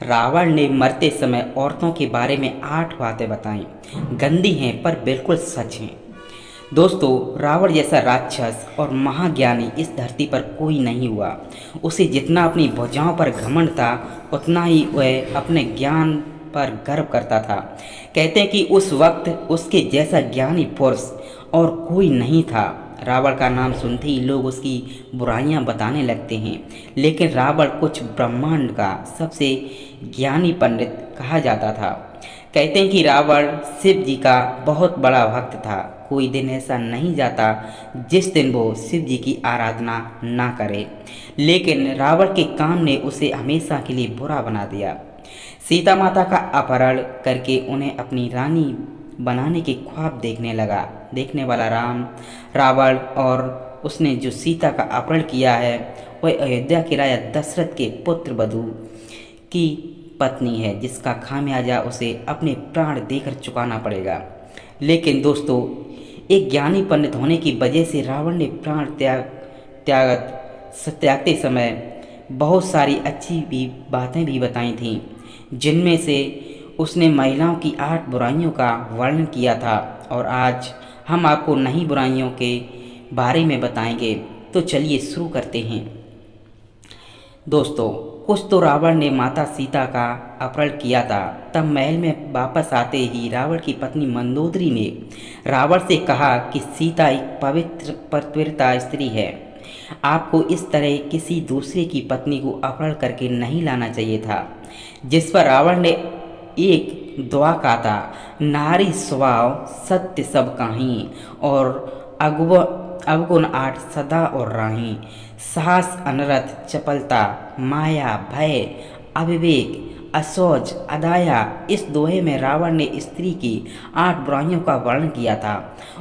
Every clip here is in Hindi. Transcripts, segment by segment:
रावण ने मरते समय औरतों के बारे में 8 बातें बताई। गंदी हैं पर बिल्कुल सच हैं। दोस्तों, रावण जैसा राक्षस और महाज्ञानी इस धरती पर कोई नहीं हुआ। उसे जितना अपनी भुजाओं पर घमंड था, उतना ही वह अपने ज्ञान पर गर्व करता था। कहते हैं कि उस वक्त उसके जैसा ज्ञानी पुरुष और कोई नहीं था। रावण का नाम सुनते ही लोग उसकी बुराइयां बताने लगते हैं, लेकिन रावण कुछ ब्रह्मांड का सबसे ज्ञानी पंडित कहा जाता था। कहते हैं कि रावण शिव जी का बहुत बड़ा भक्त था। कोई दिन ऐसा नहीं जाता जिस दिन वो शिव जी की आराधना ना करे, लेकिन रावण के काम ने उसे हमेशा के लिए बुरा बना दिया। सीता माता का अपहरण करके उन्हें अपनी रानी बनाने के ख्वाब देखने लगा। देखने वाला रावण और उसने जो सीता का अपहरण किया है, वह अयोध्या के राजा दशरथ के पुत्र वधु की पत्नी है, जिसका खामियाजा उसे अपने प्राण देकर चुकाना पड़ेगा। लेकिन दोस्तों, एक ज्ञानी पंडित होने की वजह से रावण ने प्राण त्यागते समय बहुत सारी अच्छी भी बातें भी बताई थीं, जिनमें से उसने महिलाओं की 8 बुराइयों का वर्णन किया था। और आज हम आपको नई बुराइयों के बारे में बताएंगे। तो चलिए शुरू करते हैं। दोस्तों, कुछ तो रावण ने माता सीता का अपहरण किया था। तब महल में वापस आते ही रावण की पत्नी मंदोदरी ने रावण से कहा कि सीता एक पतिव्रता स्त्री है। आपको इस तरह किसी दूसरे की पत्नी को अपहरण करके नहीं लाना चाहिए था। जिस पर रावण ने एक दुआ कहा था, नारी स्वभाव सत्य सब काही और अवगुण 8 सदा और राही। साहस अनरथ चपलता माया भय अविवेक असोज अदाया। इस दोहे में रावण ने स्त्री की 8 बुराइयों का वर्णन किया था।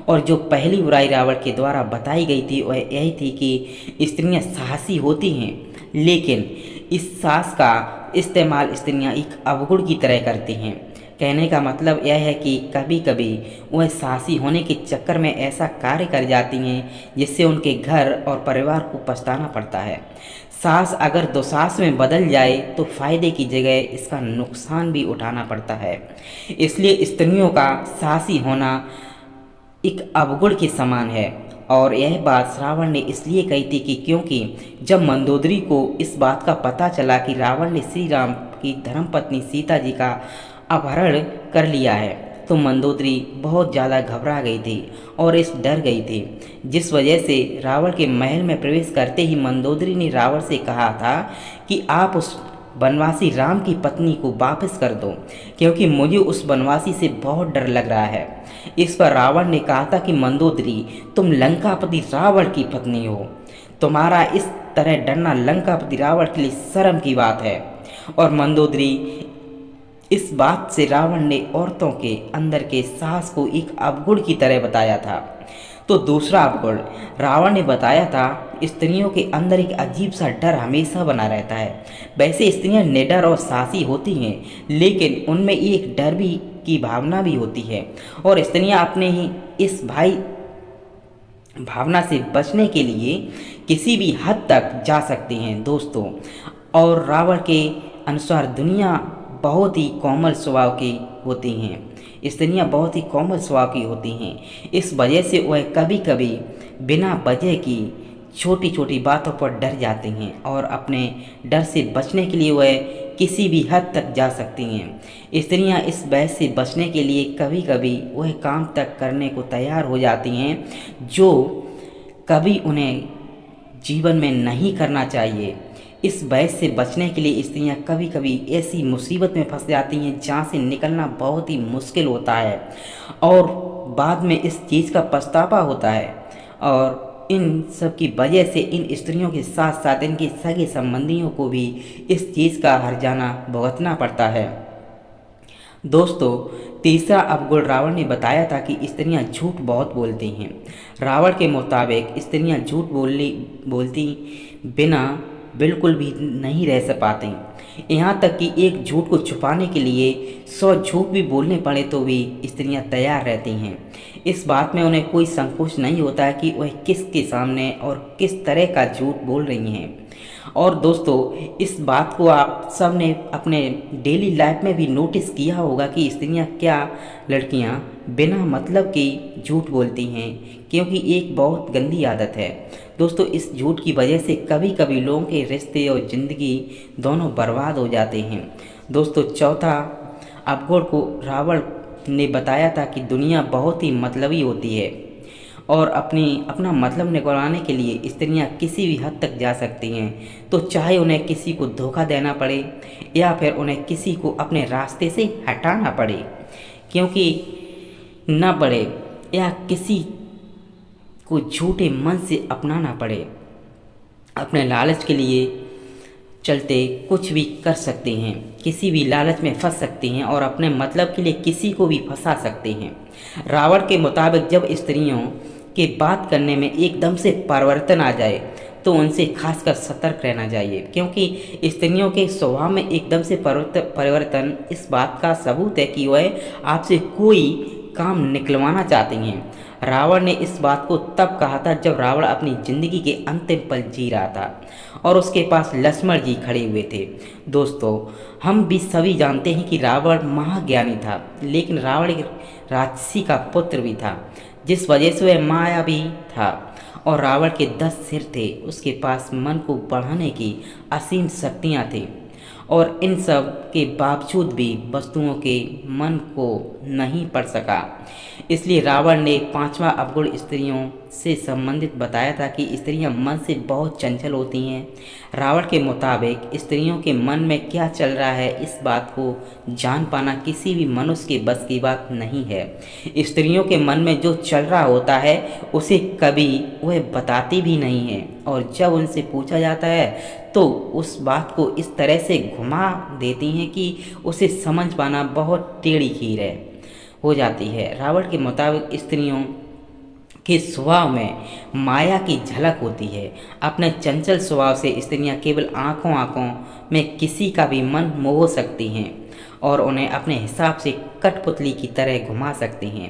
और जो पहली बुराई रावण के द्वारा बताई गई थी वह यही थी कि स्त्रियां साहसी होती हैं, लेकिन इस साहस का इस्तेमाल स्त्रियां एक अवगुण की तरह करती हैं। कहने का मतलब यह है कि कभी कभी वह साहसी होने के चक्कर में ऐसा कार्य कर जाती हैं जिससे उनके घर और परिवार को पछताना पड़ता है। साहस अगर दुस्साहस में बदल जाए तो फायदे की जगह इसका नुकसान भी उठाना पड़ता है। इसलिए स्त्रियों का साहसी होना एक अवगुण के समान है। और यह बात रावण ने इसलिए कही थी कि क्योंकि जब मंदोदरी को इस बात का पता चला कि रावण ने श्री राम की धर्मपत्नी सीता जी का अपहरण कर लिया है, तो मंदोदरी बहुत ज़्यादा घबरा गई थी और इस डर गई थी। जिस वजह से रावण के महल में प्रवेश करते ही मंदोदरी ने रावण से कहा था कि आप उस वनवासी राम की पत्नी को वापस कर दो, क्योंकि मुझे उस वनवासी से बहुत डर लग रहा है। इस पर रावण ने कहा था कि मंदोदरी, तुम लंकापति रावण की पत्नी हो। तुम्हारा इस तरह डरना लंकापति रावण के लिए शर्म की बात है। और मंदोदरी, इस बात से रावण ने औरतों के अंदर के साहस को एक अवगुण की तरह बताया था। तो दूसरा अवगुण रावण ने बताया था, स्त्रियों के अंदर एक अजीब सा डर हमेशा बना रहता है। वैसे स्त्रियां निडर और साहसी होती हैं, लेकिन उनमें एक डर भी की भावना भी होती है और स्त्रियां अपने ही इस भावना से बचने के लिए किसी भी हद तक जा सकती हैं दोस्तों। और रावण के अनुसार दुनिया बहुत ही कोमल स्वभाव की होती हैं, स्त्रियां बहुत ही कोमल स्वभाव की होती हैं। इस वजह से वह कभी कभी बिना वजह की छोटी छोटी बातों पर डर जाती हैं और अपने डर से बचने के लिए वह किसी भी हद तक जा सकती हैं। स्त्रियां इस बहस से बचने के लिए कभी कभी वह काम तक करने को तैयार हो जाती हैं जो कभी उन्हें जीवन में नहीं करना चाहिए। इस बहस से बचने के लिए स्त्रियां कभी कभी ऐसी मुसीबत में फंस जाती हैं जहाँ से निकलना बहुत ही मुश्किल होता है और बाद में इस चीज़ का पछतावा होता है। और इन सब की वजह से इन स्त्रियों के साथ साथ इनके सगे संबंधियों को भी इस चीज़ का हर्जाना भुगतना पड़ता है। दोस्तों, तीसरा अवगुण रावण ने बताया था कि स्त्रियां झूठ बहुत बोलती हैं। रावण के मुताबिक स्त्रियां झूठ बोलती बिना बिल्कुल भी नहीं रह पाती। यहाँ तक कि एक झूठ को छुपाने के लिए 100 झूठ भी बोलने पड़े तो भी स्त्रियां तैयार रहती हैं। इस बात में उन्हें कोई संकोच नहीं होता है कि वह किसके सामने और किस तरह का झूठ बोल रही हैं। और दोस्तों, इस बात को आप सब ने अपने डेली लाइफ में भी नोटिस किया होगा कि स्त्रियां क्या, लड़कियां बिना मतलब के झूठ बोलती हैं, क्योंकि एक बहुत गंदी आदत है दोस्तों। इस झूठ की वजह से कभी कभी लोगों के रिश्ते और ज़िंदगी दोनों बर्बाद हो जाते हैं दोस्तों। चौथा अवगुण को रावण ने बताया था कि दुनिया बहुत ही मतलबी होती है और अपना मतलब निकालने के लिए स्त्रियां किसी भी हद तक जा सकती हैं। तो चाहे उन्हें किसी को धोखा देना पड़े या फिर उन्हें किसी को अपने रास्ते से हटाना पड़े, क्योंकि न पड़े, या किसी को झूठे मन से अपनाना पड़े, अपने लालच के लिए चलते कुछ भी कर सकते हैं, किसी भी लालच में फंस सकते हैं और अपने मतलब के लिए किसी को भी फंसा सकते हैं। रावण के मुताबिक जब स्त्रियों के बात करने में एकदम से परिवर्तन आ जाए तो उनसे खासकर सतर्क रहना चाहिए, क्योंकि स्त्रियों के स्वभाव में एकदम से परिवर्तन इस बात का सबूत है कि वह आपसे कोई काम निकलवाना चाहती हैं। रावण ने इस बात को तब कहा था जब रावण अपनी जिंदगी के अंतिम पल जी रहा था और उसके पास लक्ष्मण जी खड़े हुए थे। दोस्तों, हम भी सभी जानते हैं कि रावण महाज्ञानी था, लेकिन रावण एक राक्षसी का पुत्र भी था, जिस वजह से वह मायावी था। और रावण के 10 सिर थे, उसके पास मन को बढ़ाने की असीम शक्तियाँ थी, और इन सब के बावजूद भी वस्तुओं के मन को नहीं पढ़ सका। इसलिए रावण ने 5वां अवगुण स्त्रियों से संबंधित बताया था कि स्त्रियां मन से बहुत चंचल होती हैं। रावण के मुताबिक स्त्रियों के मन में क्या चल रहा है, इस बात को जान पाना किसी भी मनुष्य के बस की बात नहीं है। स्त्रियों के मन में जो चल रहा होता है उसे कभी वह बताती भी नहीं है, और जब उनसे पूछा जाता है तो उस बात को इस तरह से घुमा देती हैं कि उसे समझ पाना बहुत टेढ़ी खीर हो जाती है। रावण के मुताबिक स्त्रियों के स्वभाव में माया की झलक होती है। अपने चंचल स्वभाव से स्त्रियां केवल आंखों आंखों में किसी का भी मन मोह सकती हैं और उन्हें अपने हिसाब से कठपुतली की तरह घुमा सकती हैं।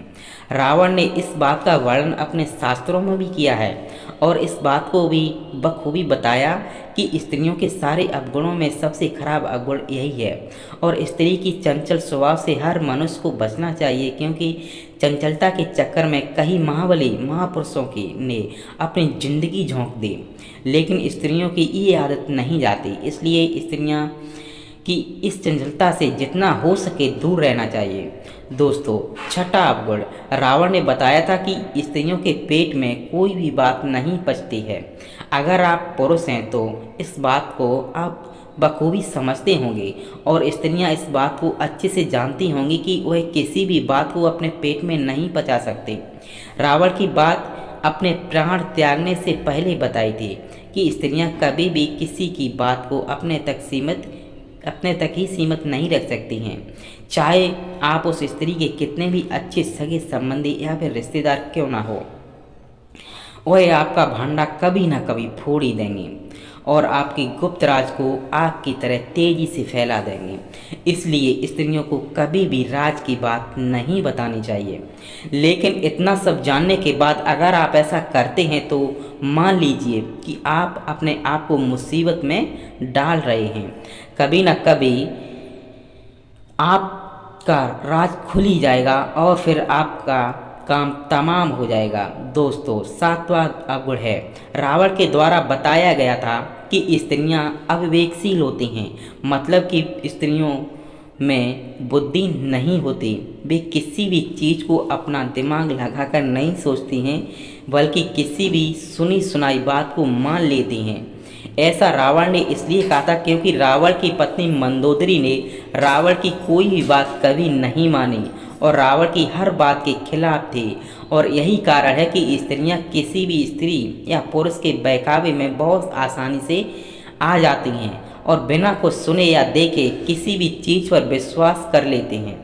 रावण ने इस बात का वर्णन अपने शास्त्रों में भी किया है और इस बात को भी बखूबी बताया कि स्त्रियों के सारे अवगुणों में सबसे खराब अवगुण यही है, और स्त्री की चंचल स्वभाव से हर मनुष्य को बचना चाहिए, क्योंकि चंचलता के चक्कर में कई महाबली महापुरुषों की ने अपनी जिंदगी झोंक दी, लेकिन स्त्रियों की ये आदत नहीं जाती। इसलिए स्त्रियां कि इस चंचलता से जितना हो सके दूर रहना चाहिए। दोस्तों, छठा अवगुण रावण ने बताया था कि स्त्रियों के पेट में कोई भी बात नहीं पचती है। अगर आप पुरुष हैं तो इस बात को आप बखूबी समझते होंगे, और स्त्रियां इस बात को अच्छे से जानती होंगी कि वह किसी भी बात को अपने पेट में नहीं पचा सकते। रावण की बात अपने प्राण त्यागने से पहले बताई थी कि स्त्रियां कभी भी किसी की बात को अपने तक ही सीमित नहीं रख सकती हैं, चाहे आप उस स्त्री के कितने भी अच्छे सगे संबंधी या फिर रिश्तेदार क्यों ना हो। वह आपका भांडा कभी ना कभी फोड़ ही देंगे और आपकी गुप्त राज को आग की तरह तेजी से फैला देंगे। इसलिए स्त्रियों को कभी भी राज की बात नहीं बतानी चाहिए। लेकिन इतना सब जानने के बाद अगर आप ऐसा करते हैं तो मान लीजिए कि आप अपने आप को मुसीबत में डाल रहे हैं। कभी ना कभी आपका राज खुल ही जाएगा और फिर आपका काम तमाम हो जाएगा। दोस्तों, 7वां अवगुण है रावण के द्वारा बताया गया था कि स्त्रियां अविवेकशील होती हैं, मतलब कि स्त्रियों में बुद्धि नहीं होती। वे किसी भी चीज़ को अपना दिमाग लगाकर नहीं सोचती हैं, बल्कि किसी भी सुनी सुनाई बात को मान लेती हैं। ऐसा रावण ने इसलिए कहा था क्योंकि रावण की पत्नी मंदोदरी ने रावण की कोई भी बात कभी नहीं मानी और रावण की हर बात के खिलाफ थी, और यही कारण है कि स्त्रियां किसी भी स्त्री या पुरुष के बहकावे में बहुत आसानी से आ जाती हैं और बिना कुछ सुने या देखे किसी भी चीज़ पर विश्वास कर लेती हैं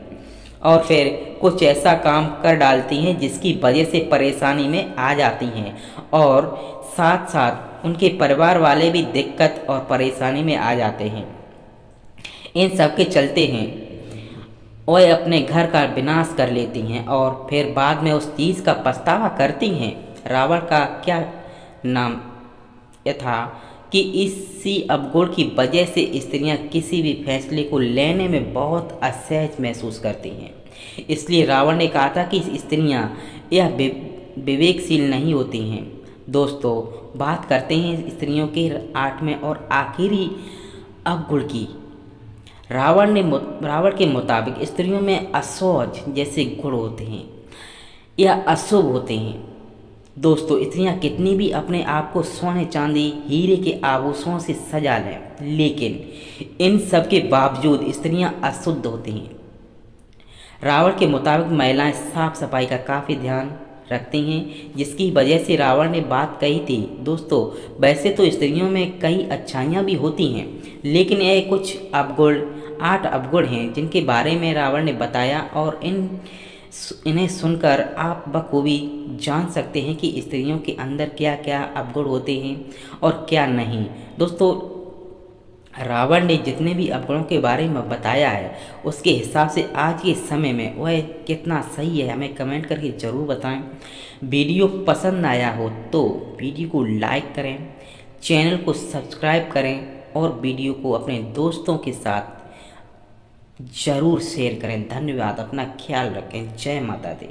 और फिर कुछ ऐसा काम कर डालती हैं जिसकी वजह से परेशानी में आ जाती हैं, और साथ साथ उनके परिवार वाले भी दिक्कत और परेशानी में आ जाते हैं। इन सब के चलते हैं वह अपने घर का विनाश कर लेती हैं और फिर बाद में उस चीज़ का पछतावा करती हैं। रावण का क्या नाम यह था कि इसी अवगुण की वजह से स्त्रियां किसी भी फैसले को लेने में बहुत असहज महसूस करती हैं। इसलिए रावण ने कहा था कि स्त्रियां यह विवेकशील नहीं होती हैं। दोस्तों, बात करते हैं स्त्रियों के 8वें और आखिरी अवगुण की। रावण के मुताबिक स्त्रियों में असौज जैसे गुण होते हैं या अशुभ होते हैं। दोस्तों, स्त्रियां कितनी भी अपने आप को सोने चांदी हीरे के आभूषणों से सजा लें, लेकिन इन सब के बावजूद स्त्रियां अशुद्ध होती हैं। रावण के मुताबिक महिलाएं साफ सफाई का काफ़ी ध्यान रखती हैं, जिसकी वजह से रावण ने बात कही थी। दोस्तों, वैसे तो स्त्रियों में कई अच्छाइयाँ भी होती हैं, लेकिन यह कुछ अवगुण 8 अवगुण हैं जिनके बारे में रावण ने बताया, और इन्हें सुनकर आप बखूबी जान सकते हैं कि स्त्रियों के अंदर क्या क्या अवगुण होते हैं और क्या नहीं। दोस्तों, रावण ने जितने भी अवगुणों के बारे में बताया है, उसके हिसाब से आज के समय में वह कितना सही है, हमें कमेंट करके ज़रूर बताएं। वीडियो पसंद आया हो तो वीडियो को लाइक करें, चैनल को सब्सक्राइब करें और वीडियो को अपने दोस्तों के साथ ज़रूर शेयर करें। धन्यवाद। अपना ख्याल रखें। जय माता दी।